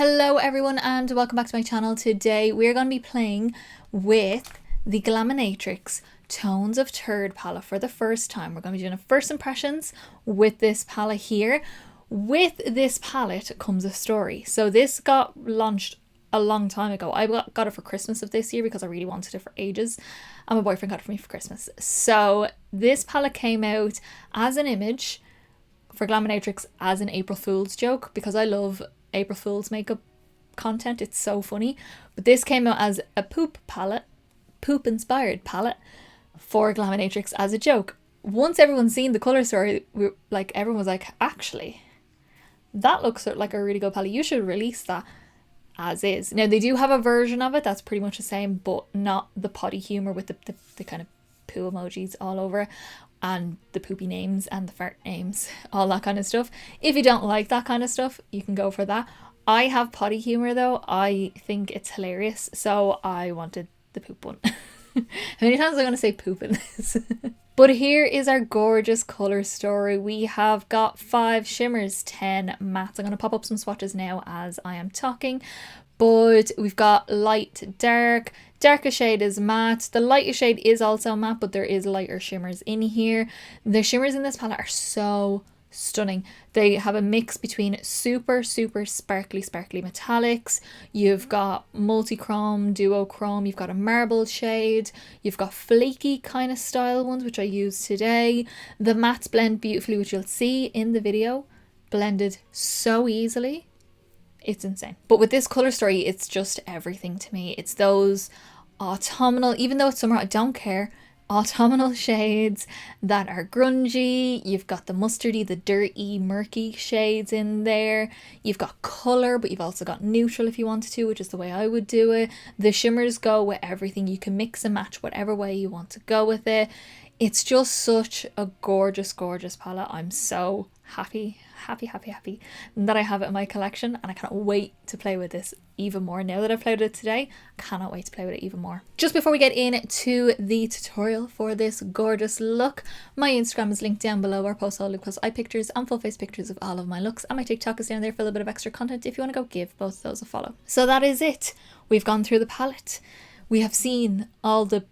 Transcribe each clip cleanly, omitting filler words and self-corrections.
Hello everyone and welcome back to my channel. Today we're going to be playing with the Glaminatrix Tones of Turd palette for the first time. We're going to be doing a first impressions with this palette here. With this palette comes a story. So this got launched a long time ago. I got it for Christmas of this year because I really wanted it for ages, and my boyfriend got it for me for Christmas. So this palette came out as an image for Glaminatrix as an April Fool's joke because I love April Fool's makeup content. It's so funny. But this came out as a poop inspired palette for Glaminatrix as a joke. Once everyone's seen the colour story, everyone was like, actually, that looks like a really good palette. You should release that as is. Now they do have a version of it that's pretty much the same, but not the potty humour with the kind of poo emojis all over and the poopy names and the fart names, all that kind of stuff. If you don't like that kind of stuff, you can go for that. I have potty humour though. I think it's hilarious, so I wanted the poop one. How many times am I going to say poop in this? But here is our gorgeous colour story. We have got 5 shimmers, 10 mattes. I'm going to pop up some swatches now as I am talking. But we've got light, dark. Darkest shade is matte. The lightest shade is also matte, but there is lighter shimmers in here. The shimmers in this palette are so stunning. They have a mix between super sparkly metallics. You've got multi-chrome, duochrome. You've got a marble shade. You've got flaky kind of style ones, which I use today. The mattes blend beautifully, which you'll see in the video. Blended so easily. It's insane. But with this colour story, it's just everything to me. It's those autumnal, even though it's summer, I don't care, autumnal shades that are grungy. You've got the mustardy, the dirty, murky shades in there. You've got colour, but you've also got neutral if you wanted to, which is the way I would do it. The shimmers go with everything. You can mix and match whatever way you want to go with it. It's just such a gorgeous palette. I'm so happy that I have it in my collection, and I cannot wait to play with this even more. Now that I've played with it today, I cannot wait to play with it even more. Just before we get into the tutorial for this gorgeous look, my Instagram is linked down below. I post all lip gloss eye pictures and full face pictures of all of my looks, and my TikTok is down there for a little bit of extra content if you want to go give both of those a follow. So that is it. We've gone through the palette. We have seen all the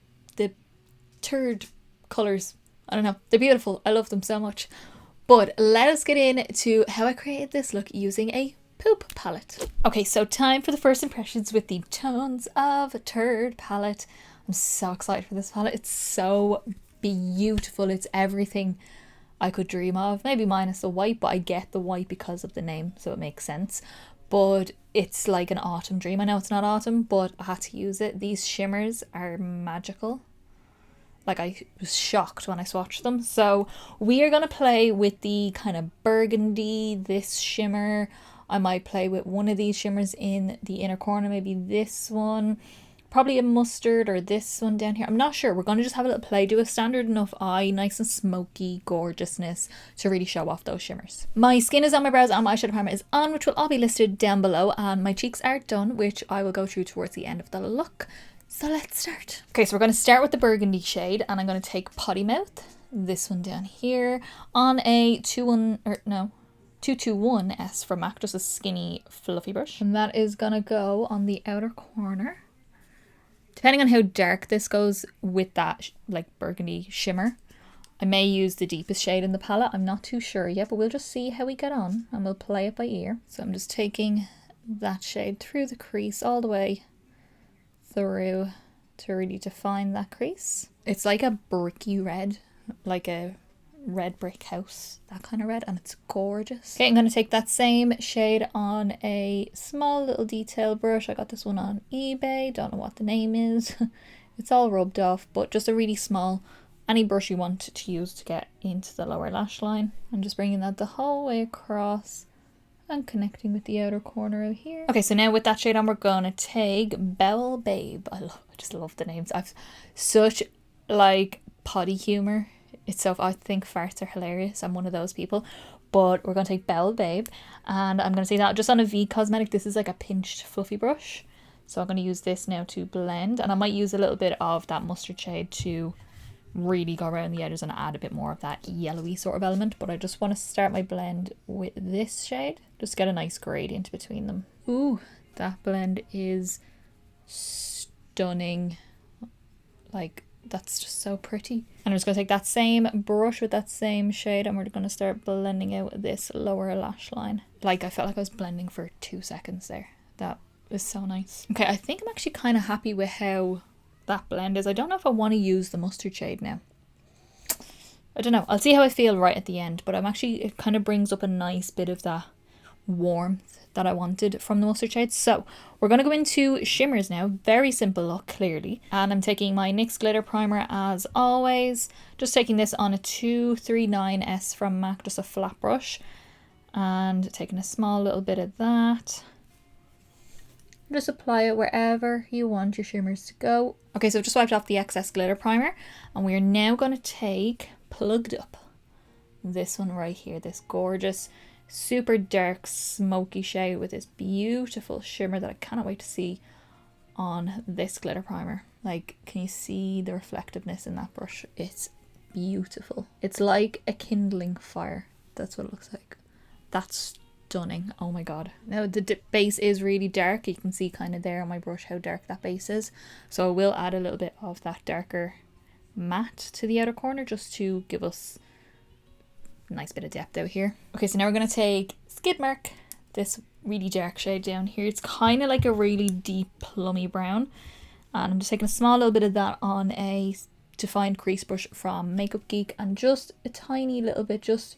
turd colours. I don't know, they're beautiful. I love them so much. But let us get into how I created this look using a poop palette. Okay, so time for the first impressions with the Tones of Turd palette. I'm so excited for this palette. It's so beautiful. It's everything I could dream of. Maybe minus the white, but I get the white because of the name, so it makes sense. But it's like an autumn dream. I know it's not autumn, but I had to use it. These shimmers are magical. Like, I was shocked when I swatched them. So we are going to play with the kind of burgundy, this shimmer. I might play with one of these shimmers in the inner corner, maybe this one. Probably a mustard or this one down here. I'm not sure. We're going to just have a little play. Do a standard enough eye, nice and smoky gorgeousness to really show off those shimmers. My skin is on, my brows on, my eyeshadow primer is on, which will all be listed down below. And my cheeks are done, which I will go through towards the end of the look. So let's start. Okay, so we're going to start with the burgundy shade, and I'm going to take Potty Mouth, this one down here, on a 221S from MAC, just a skinny fluffy brush. And that is going to go on the outer corner. Depending on how dark this goes with that like burgundy shimmer, I may use the deepest shade in the palette. I'm not too sure yet, but we'll just see how we get on and we'll play it by ear. So I'm just taking that shade through the crease all the way through to really define that crease. It's like a bricky red, like a red brick house, that kind of red, and it's gorgeous. Okay, I'm going to take that same shade on a small little detail brush. I got this one on eBay, don't know what the name is. It's all rubbed off, but just a really small, any brush you want to use to get into the lower lash line. I'm just bringing that the whole way across and connecting with the outer corner over here. Okay, so now with that shade on, we're gonna take Bowel Babe. I just love the names. I've such like potty humor. It's so, I think farts are hilarious. I'm one of those people. But we're gonna take Bowel Babe, and I'm gonna say that just on a V Cosmetic. This is like a pinched fluffy brush, so I'm gonna use this now to blend, and I might use a little bit of that mustard shade to really go around the edges and add a bit more of that yellowy sort of element. But I just want to start my blend with this shade, just get a nice gradient between them. Ooh, that blend is stunning. Like, that's just so pretty. And I'm just going to take that same brush with that same shade and we're going to start blending out this lower lash line. Like, I felt like I was blending for 2 seconds there. That is so nice. Okay, I think I'm actually kind of happy with how that blend is. I don't know if I want to use the mustard shade now. I don't know. I'll see how I feel right at the end, but I'm actually, it kind of brings up a nice bit of that warmth that I wanted from the mustard shade. So we're going to go into shimmers now. Very simple look, clearly. And I'm taking my NYX Glitter Primer as always. Just taking this on a 239S from MAC, just a flat brush. And taking a small little bit of that. Just apply it wherever you want your shimmers to go. Okay, so I've just wiped off the excess glitter primer. And we are now going to take, plugged up, this one right here. This gorgeous, super dark, smoky shade with this beautiful shimmer that I cannot wait to see on this glitter primer. Like, can you see the reflectiveness in that brush? It's beautiful. It's like a kindling fire. That's what it looks like. That's stunning. Oh my god. Now the base is really dark. You can see kind of there on my brush how dark that base is. So I will add a little bit of that darker matte to the outer corner just to give us a nice bit of depth out here. Okay, so now we're going to take Skid Mark, this really dark shade down here. It's kind of like a really deep plummy brown. And I'm just taking a small little bit of that on a defined crease brush from Makeup Geek and just a tiny little bit just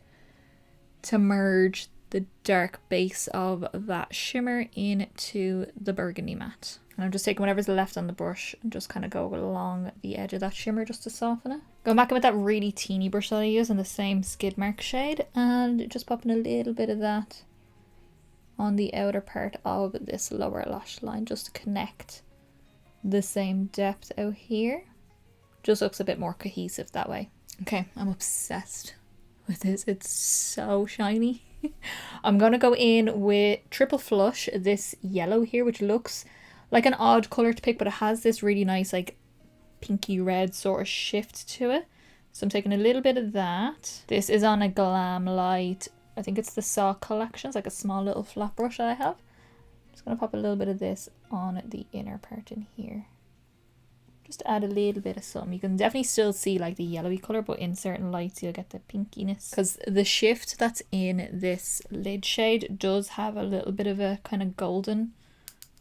to merge the dark base of that shimmer into the burgundy matte. And I'm just taking whatever's left on the brush and just kind of go along the edge of that shimmer just to soften it. Going back in with that really teeny brush that I use in the same Skid Mark shade and just popping a little bit of that on the outer part of this lower lash line just to connect the same depth out here. Just looks a bit more cohesive that way. Okay, I'm obsessed with this. It's so shiny. I'm going to go in with Triple Flush, this yellow here, which looks like an odd colour to pick, but it has this really nice like pinky red sort of shift to it. So I'm taking a little bit of that. This is on a Glam Light, I think it's the Saw collection. It's like a small little flat brush that I have. I'm just going to pop a little bit of this on the inner part in here. Just add a little bit of something. You can definitely still see like the yellowy colour, but in certain lights you'll get the pinkiness. Because the shift that's in this lid shade does have a little bit of a kind of golden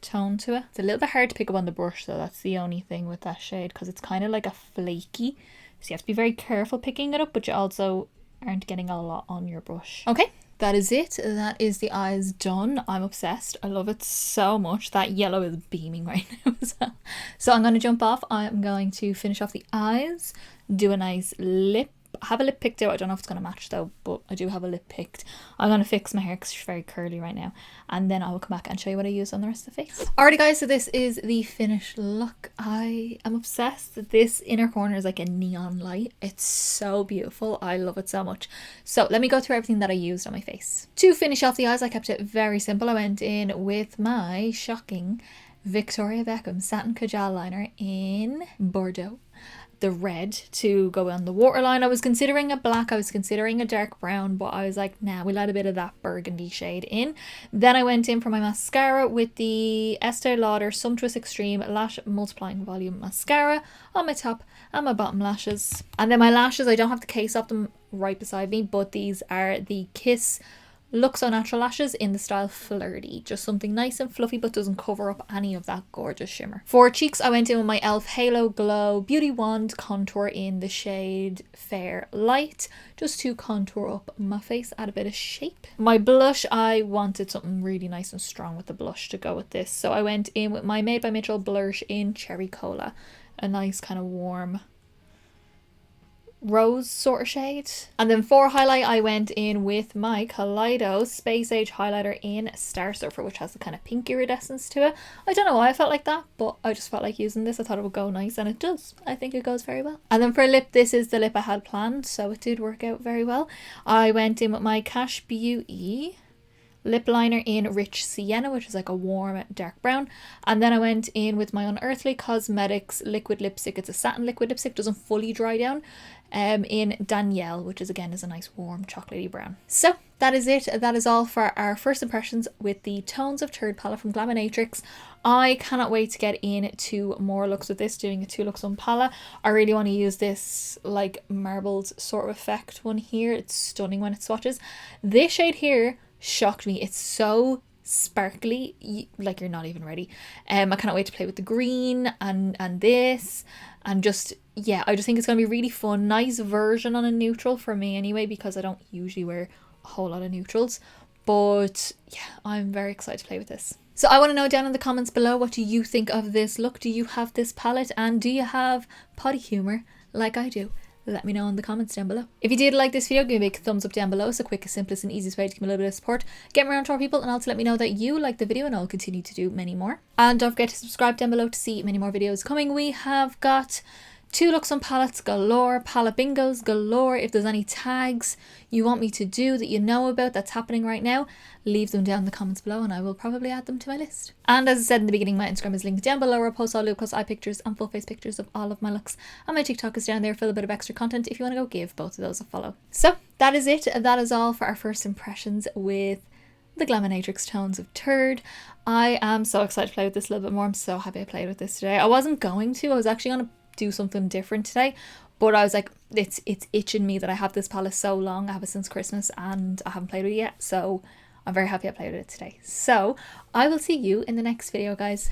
tone to it. It's a little bit hard to pick up on the brush though. That's the only thing with that shade, because it's kind of like a flaky. So you have to be very careful picking it up, but you also aren't getting a lot on your brush. Okay. That is it. That is the eyes done. I'm obsessed. I love it so much. That yellow is beaming right now as well. So I'm going to jump off. I'm going to finish off the eyes, do a nice lip. I have a lip picked out. I don't know if it's going to match though, but I do have a lip picked. I'm going to fix my hair because it's very curly right now. And then I will come back and show you what I use on the rest of the face. Alrighty guys, so this is the finished look. I am obsessed. This inner corner is like a neon light. It's so beautiful. I love it so much. So let me go through everything that I used on my face. To finish off the eyes, I kept it very simple. I went in with my shocking Victoria Beckham Satin Kajal Liner in Bordeaux. The red to go on the waterline. I was considering a black, I was considering a dark brown, but I was like, nah, we'll add a bit of that burgundy shade in. Then I went in for my mascara with the Estee Lauder Sumptuous Extreme Lash Multiplying Volume Mascara on my top and my bottom lashes. And then my lashes, I don't have the case of them right beside me, but these are the Kiss Luxe Au Natural lashes in the style Flirty. Just something nice and fluffy but doesn't cover up any of that gorgeous shimmer. For cheeks, I went in with my e.l.f. Halo Glow Beauty Wand contour in the shade Fair Light, just to contour up my face, add a bit of shape. My blush, I wanted something really nice and strong with the blush to go with this, so I went in with my Made by Mitchell Blursh in Cherry Cola, a nice kind of warm rose sort of shade. And then for highlight, I went in with my Kaleidos Space Age highlighter in Star Surfer, which has the kind of pink iridescence to it. I don't know why I felt like that, but I just felt like using this. I thought it would go nice, and it does. I think it goes very well. And then for lip, this is the lip I had planned, so it did work out very well. I went in with my Cash Beauty lip liner in Rich Sienna, which is like a warm dark brown, and then I went in with my Unearthly Cosmetics liquid lipstick. It's a satin liquid lipstick, doesn't fully dry down, in Danielle, which is again is a nice warm chocolatey brown. So that is it. That is all for our first impressions with the Tones of Turd palette from Glaminatrix. I cannot wait to get into more looks with this, doing a 2 looks on palette. I really want to use this like marbled sort of effect one here. It's stunning when it swatches. This shade here shocked me. It's so sparkly, like you're not even ready. I cannot wait to play with the green and this, and just, yeah, I just think it's going to be really fun. Nice version on a neutral for me anyway, because I don't usually wear a whole lot of neutrals. But yeah, I'm very excited to play with this. So I want to know down in the comments below, what do you think of this look? Do you have this palette, and do you have potty humor like I do? Let me know in the comments down below. If you did like this video, give me a big thumbs up down below. It's the quickest, simplest and easiest way to give me a little bit of support, get me around to more people, and also let me know that you like the video, and I'll continue to do many more. And don't forget to subscribe down below to see many more videos coming. We have got 2 looks on palettes galore, palette bingos galore. If there's any tags you want me to do that you know about that's happening right now, leave them down in the comments below and I will probably add them to my list. And as I said in the beginning, my Instagram is linked down below, where I post all low-cost eye pictures and full face pictures of all of my looks. And my TikTok is down there for a bit of extra content if you want to go give both of those a follow. So that is it. That is all for our first impressions with the Glaminatrix Tones of Turd. I am so excited to play with this a little bit more. I'm so happy I played with this today. I wasn't going to. I was actually going to do something different today, but I was like, it's itching me that I have this palette so long. I have it since Christmas and I haven't played with it yet, so I'm very happy I played with it today. So I will see you in the next video, guys.